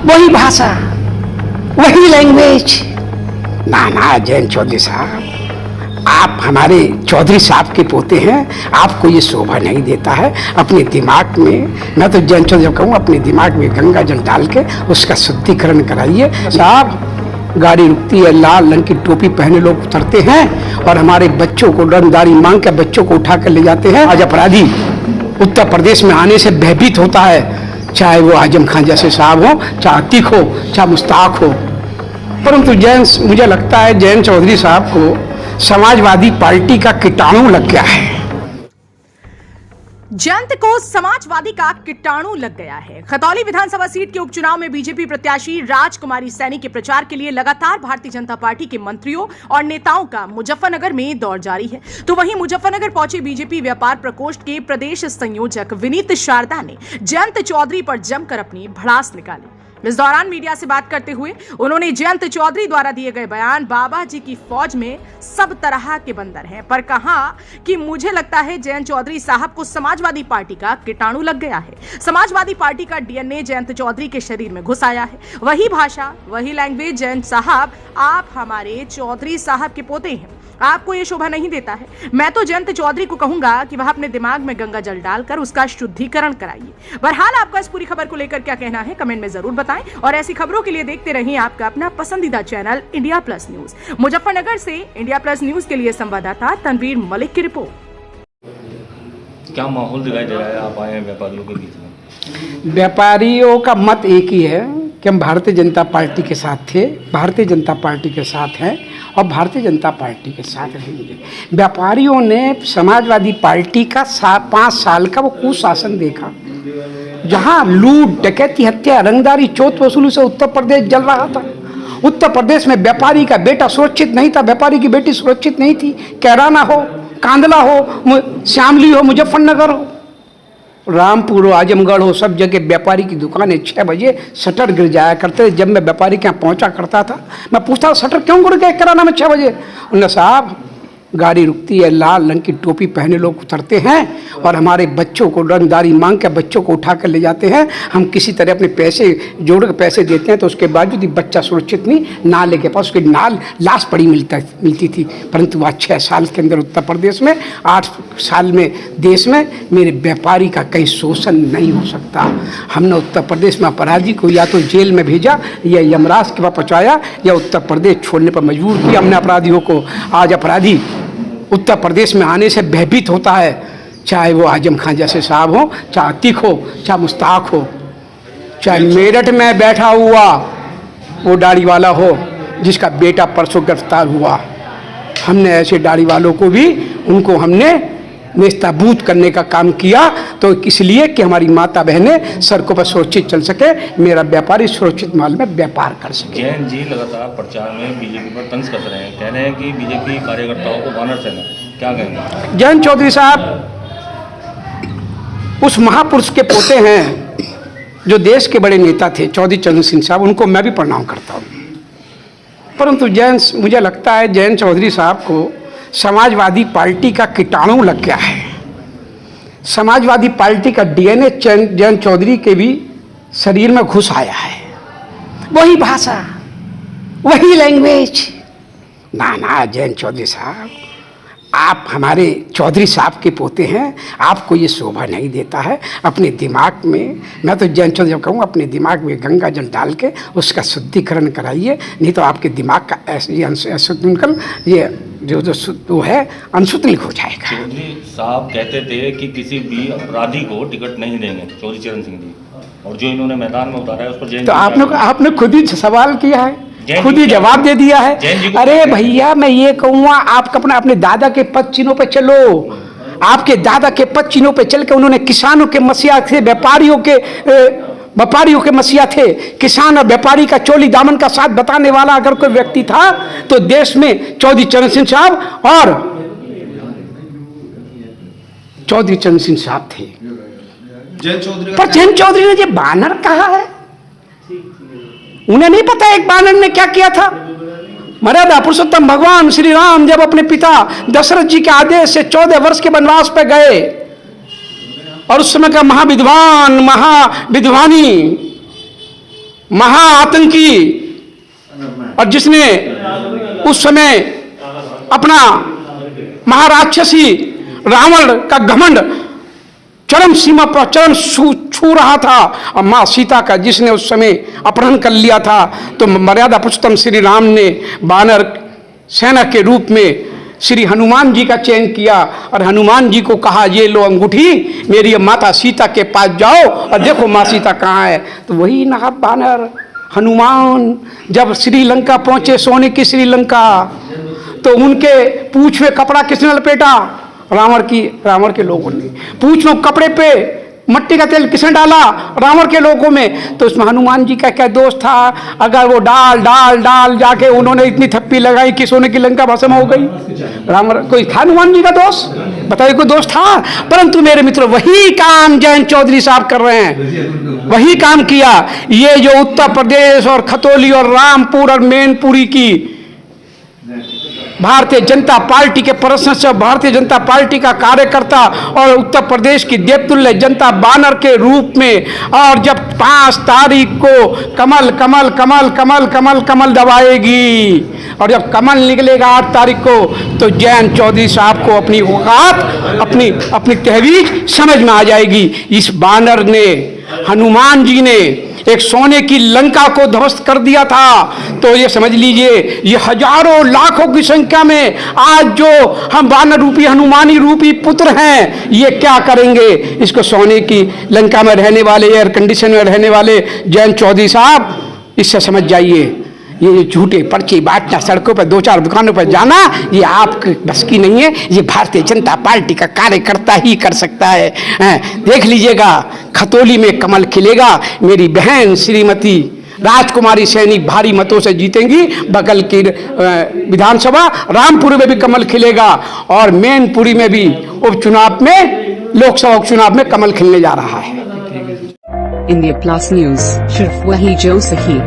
वही भाषा, वही लैंग्वेज। ना जयंत चौधरी साहब, आप हमारे चौधरी साहब के पोते हैं, आपको ये शोभा नहीं देता है। अपने दिमाग में, मैं तो जयंत चौधरी जब कहूँ, अपने दिमाग में गंगा जल डाल के उसका शुद्धिकरण कराइए। साहब, गाड़ी रुकती है, लाल रंग की टोपी पहने लोग उतरते हैं और हमारे बच्चों को रंगदारी मांग के बच्चों को उठा कर ले जाते हैं। आज अपराधी उत्तर प्रदेश में आने से भयभीत होता है, चाहे वो आजम खान जैसे साहब हो, चाहे अतीक हो, चाहे मुश्ताक हो। परंतु मुझे लगता है जयंत चौधरी साहब को समाजवादी पार्टी का कीटाणु लग गया है। जयंत को समाजवादी का कीटाणु लग गया है। खतौली विधानसभा सीट के उपचुनाव में बीजेपी प्रत्याशी राजकुमारी सैनी के प्रचार के लिए लगातार भारतीय जनता पार्टी के मंत्रियों और नेताओं का मुजफ्फरनगर में दौर जारी है। तो वहीं मुजफ्फरनगर पहुंचे बीजेपी व्यापार प्रकोष्ठ के प्रदेश संयोजक विनीत शारदा ने जयंत चौधरी पर जमकर अपनी भड़ास निकाली। इस दौरान मीडिया से बात करते हुए उन्होंने जयंत चौधरी द्वारा दिए गए बयान बाबा जी की फौज में सब तरह के बंदर हैं पर कहा कि मुझे लगता है जयंत चौधरी साहब को समाजवादी पार्टी का कीटाणु लग गया है। समाजवादी पार्टी का डीएनए जयंत चौधरी के शरीर में घुस आया है। वही भाषा, वही लैंग्वेज। जयंत साहब, आप हमारे चौधरी साहब के पोते हैं, आपको ये शोभा नहीं देता है। मैं तो जयंत चौधरी को कहूंगा कि वह अपने दिमाग में गंगा जल डालकर उसका शुद्धिकरण कराइए। बहरहाल, आपका इस पूरी खबर को लेकर क्या कहना है कमेंट में जरूर बताएं और ऐसी खबरों के लिए देखते रहिए आपका अपना पसंदीदा channel India plus news. Muzaffarnagar से इंडिया प्लस न्यूज के लिए संवाददाता तनवीर मलिक की रिपोर्ट। क्या माहौल दिखाई दे रहा है, आप आए हैं व्यापारियों के बीच में? व्यापारियों का मत एक ही है कि हम भारतीय जनता पार्टी के साथ थे, भारतीय जनता पार्टी के साथ हैं और भारतीय जनता पार्टी के साथ रहेंगे। व्यापारियों ने समाजवादी पार्टी का 5 साल का वो कुशासन देखा, जहां लूट, डकैती, हत्या, रंगदारी, चोट वसूली से उत्तर प्रदेश जल रहा था। उत्तर प्रदेश में व्यापारी का बेटा सुरक्षित नहीं था, व्यापारी की बेटी सुरक्षित नहीं थी। कैराना हो, कांदला हो, श्यामली हो, मुजफ्फरनगर हो, रामपुर हो, आजमगढ़ हो, सब जगह व्यापारी की दुकानें 6 बजे शटर गिर जाया करते थे। जब मैं व्यापारी के यहाँ पहुँचा करता था, मैं पूछता शटर क्यों गिर गए किराना में 6 बजे? उन्होंने साहब, गाड़ी रुकती है, लाल रंग की टोपी पहने लोग उतरते हैं और हमारे बच्चों को रंगदारी मांग के बच्चों को उठा कर ले जाते हैं। हम किसी तरह अपने पैसे जोड़ के पैसे देते हैं तो उसके बावजूद बच्चा सुरक्षित नहीं, नाले के पास उसकी लाश पड़ी मिलती थी। परंतु आज 6 साल के अंदर उत्तर प्रदेश में, 8 साल में देश में मेरे व्यापारी का कहीं शोषण नहीं हो सकता। हमने उत्तर प्रदेश में अपराधी को या तो जेल में भेजा या यमराज के पास पहुँचाया या उत्तर प्रदेश छोड़ने पर मजबूर किया हमने अपराधियों को। आज अपराधी उत्तर प्रदेश में आने से भयभीत होता है, चाहे वो आजम खान जैसे साहब हो, चाहे अतीक हो, चाहे मुश्ताक हो, चाहे मेरठ में बैठा हुआ वो दाढ़ी वाला हो जिसका बेटा परसों गिरफ्तार हुआ। हमने ऐसे दाढ़ी वालों को भी, उनको हमने नेस्ताबूत करने का काम किया, तो इसलिए कि हमारी माता बहनें सड़कों पर सुरक्षित चल सके, मेरा व्यापारी सुरक्षित माल में व्यापार कर सके। जैन जी लगातार प्रचार में बीजेपी पर तंज कस रहे हैं, कह रहे हैं कि बीजेपी कार्यकर्ताओं को वानर सेना, क्या कहेंगे? जयंत चौधरी साहब उस महापुरुष के पोते हैं जो देश के बड़े नेता थे, चौधरी चरण सिंह साहब, उनको मैं भी प्रणाम करता हूँ। परंतु मुझे लगता है जयंत चौधरी साहब को समाजवादी पार्टी का कीटाणु लग गया है। समाजवादी पार्टी का डीएनए जयंत चौधरी के भी शरीर में घुस आया है। वही भाषा, वही लैंग्वेज। ना जयंत चौधरी साहब, आप हमारे चौधरी साहब के पोते हैं, आपको ये शोभा नहीं देता है। अपने दिमाग में, मैं तो जयंत चौधरी जब कहूँ, अपने दिमाग में गंगा जल डाल के उसका शुद्धिकरण कराइए, नहीं तो आपके दिमाग का ये जो है अंशुतलिक हो जाएगा। चौधरी साहब कहते थे कि किसी भी अपराधी को टिकट नहीं देंगे, चौधरी चरण सिंह जी, और जो इन्होंने मैदान में उतारा है उस पर तो आपने खुद ही सवाल किया है, खुद ही जवाब दे दिया है। अरे भैया, मैं ये कहूँगा, आप अपने दादा के पद चिन्हों पे चलो। आपके दादा के पद चिन्हों पे चल के उन्होंने किसानों के मसीहा थे, व्यापारियों के मसीहा थे। किसान और व्यापारी का चोली दामन का साथ बताने वाला अगर कोई व्यक्ति था तो देश में चौधरी चरण सिंह साहब और चौधरी चरण सिंह साहब थे। पर जयंत चौधरी ने ये बानर कहा है, उन्हें नहीं पता एक बानर ने क्या किया था। मर्यादा पुरुषोत्तम भगवान श्री राम जब अपने पिता दशरथ जी के आदेश से 14 वर्ष के वनवास पर गए और उस समय का महाविद्वानी महाआतंकी और जिसने उस समय अपना महाराक्षसी रावण का घमंड चरम सीमा पर चरम छू रहा था, और माँ सीता का जिसने उस समय अपहरण कर लिया था, तो मर्यादा पुरुषोत्तम श्री राम ने वानर सेना के रूप में श्री हनुमान जी का चयन किया और हनुमान जी को कहा, ये लो अंगूठी, मेरी माता सीता के पास जाओ और देखो माँ सीता कहाँ है। तो वही नाहब वानर हनुमान जब श्रीलंका पहुंचे, सोने की श्रीलंका, तो उनके पूंछ में कपड़ा किसने लपेटा? रावण के लोगों ने। पूंछ में कपड़े पे मट्टी का तेल किसने डाला? रावण के लोगों में। तो उसमें हनुमान जी का क्या दोष था? अगर वो डाल जाके उन्होंने इतनी थप्पी लगाई कि सोने की लंका भस्म हो गई। रावण कोई था हनुमान जी का दोष? बताइए, कोई दोष था? परंतु मेरे मित्र वही काम जयंत चौधरी साहब कर रहे हैं, वही काम किया। ये जो उत्तर प्रदेश और खतौली और रामपुर और मैनपुरी की भारतीय जनता पार्टी के प्रशंसक, भारतीय जनता पार्टी का कार्यकर्ता और उत्तर प्रदेश की देवतुल्य जनता बानर के रूप में, और जब 5 तारीख को कमल कमल कमल कमल कमल कमल दबाएगी और जब कमल निकलेगा 8 तारीख को, तो जयंत चौधरी साहब को अपनी औकात, अपनी तहवीज समझ में आ जाएगी। इस बानर ने, हनुमान जी ने एक सोने की लंका को ध्वस्त कर दिया था। तो ये समझ लीजिए, ये हजारों लाखों की संख्या में आज जो हम वानर रूपी हनुमानी रूपी पुत्र हैं, ये क्या करेंगे? इसको सोने की लंका में रहने वाले, एयर कंडीशन में रहने वाले जयंत चौधरी साहब, इससे समझ जाइए, ये झूठे पर्चे बांटना, सड़कों पर 2-4 दुकानों पर जाना, ये आपकी बस की नहीं है। ये भारतीय जनता पार्टी का कार्यकर्ता ही कर सकता है। देख लीजिएगा, खतौली में कमल खिलेगा। मेरी बहन श्रीमती राजकुमारी सैनी भारी मतों से जीतेंगी। बगल की विधानसभा रामपुर में भी कमल खिलेगा और मैनपुरी में भी उपचुनाव में, लोकसभा उपचुनाव में कमल खिलने जा रहा है। इंडिया प्लस न्यूज, सिर्फ वही जो सही।